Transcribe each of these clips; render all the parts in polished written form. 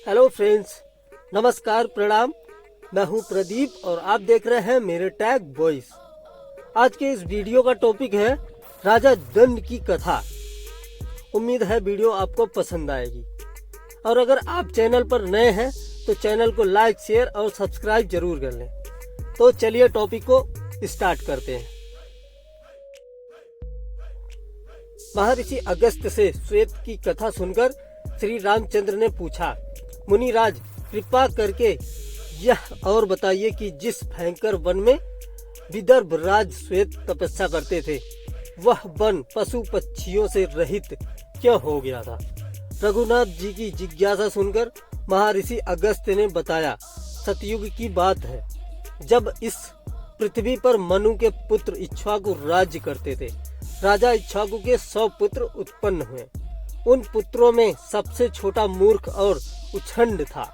Hello friends, नमस्कार, प्रणाम। मैं हूं प्रदीप और आप देख रहे हैं मेरे टैग वॉइस। आज के इस वीडियो का टॉपिक है राजा दंड की कथा। उम्मीद है वीडियो आपको पसंद आएगी और अगर आप चैनल पर नए हैं तो चैनल को लाइक, शेयर और सब्सक्राइब जरूर कर लें। तो चलिए टॉपिक को स्टार्ट करते हैं। महर्षि अगस्त्य से श्वेत की कथा सुनकर श्री रामचंद्र ने पूछा, मुनिराज, कृपा करके यह और बताइए कि जिस भयंकर वन में विदर्भ राज श्वेत तपस्या करते थे, वह वन पशु पक्षियों से रहित क्यों हो गया था। रघुनाथ जी की जिज्ञासा सुनकर महर्षि अगस्त्य ने बताया, सतयुग की बात है, जब इस पृथ्वी पर मनु के पुत्र इक्ष्वाकु राज्य करते थे। राजा इक्ष्वाकु के 100 पुत्र उत्पन्न हुए। उन पुत्रों में सबसे छोटा मूर्ख और उछंड था।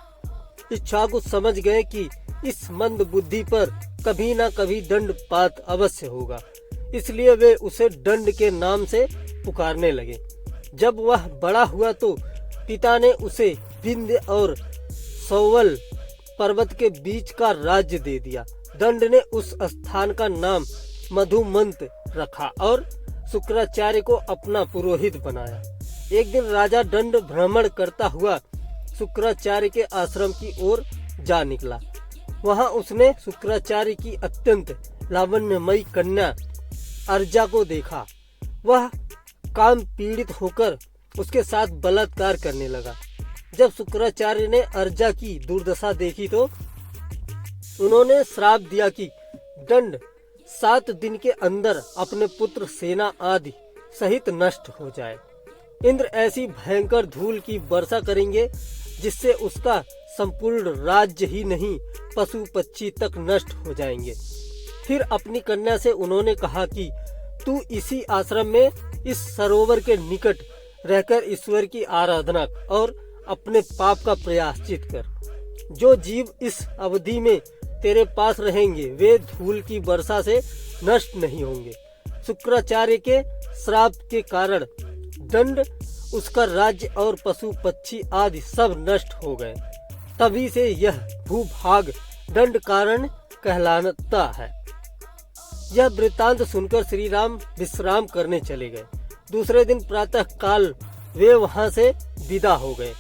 इक्ष्वाकु समझ गए कि इस मंद बुद्धि पर कभी न कभी दंडपात अवश्य होगा, इसलिए वे उसे दंड के नाम से पुकारने लगे। जब वह बड़ा हुआ तो पिता ने उसे विंध्य और सौवल पर्वत के बीच का राज्य दे दिया। दंड ने उस स्थान का नाम मधुमंत रखा और शुक्राचार्य को अपना पुरोहित बनाया। एक दिन राजा दंड भ्रमण करता हुआ शुक्राचार्य के आश्रम की ओर जा निकला। वहां उसने शुक्राचार्य की अत्यंत लावण्यमयी कन्या अर्जा को देखा। वह काम पीड़ित होकर उसके साथ बलात्कार करने लगा। जब शुक्राचार्य ने अर्जा की दुर्दशा देखी तो उन्होंने श्राप दिया कि दंड 7 दिन के अंदर अपने पुत्र, सेना आदि सहित नष्ट हो जाए। इंद्र ऐसी भयंकर धूल की वर्षा करेंगे जिससे उसका संपूर्ण राज्य ही नहीं, पशु पक्षी तक नष्ट हो जाएंगे। फिर अपनी कन्या से उन्होंने कहा कि तू इसी आश्रम में इस सरोवर के निकट रहकर ईश्वर की आराधना और अपने पाप का प्रायश्चित कर। जो जीव इस अवधि में तेरे पास रहेंगे वे धूल की वर्षा से नष्ट नहीं होंगे। शुक्राचार्य के श्राप के कारण दंड, उसका राज्य और पशु पक्षी आदि सब नष्ट हो गए। तभी से यह भूभाग दंड कारण कहलाता है। यह वृत्तांत सुनकर श्री राम विश्राम करने चले गए। दूसरे दिन प्रातः काल वे वहां से विदा हो गए।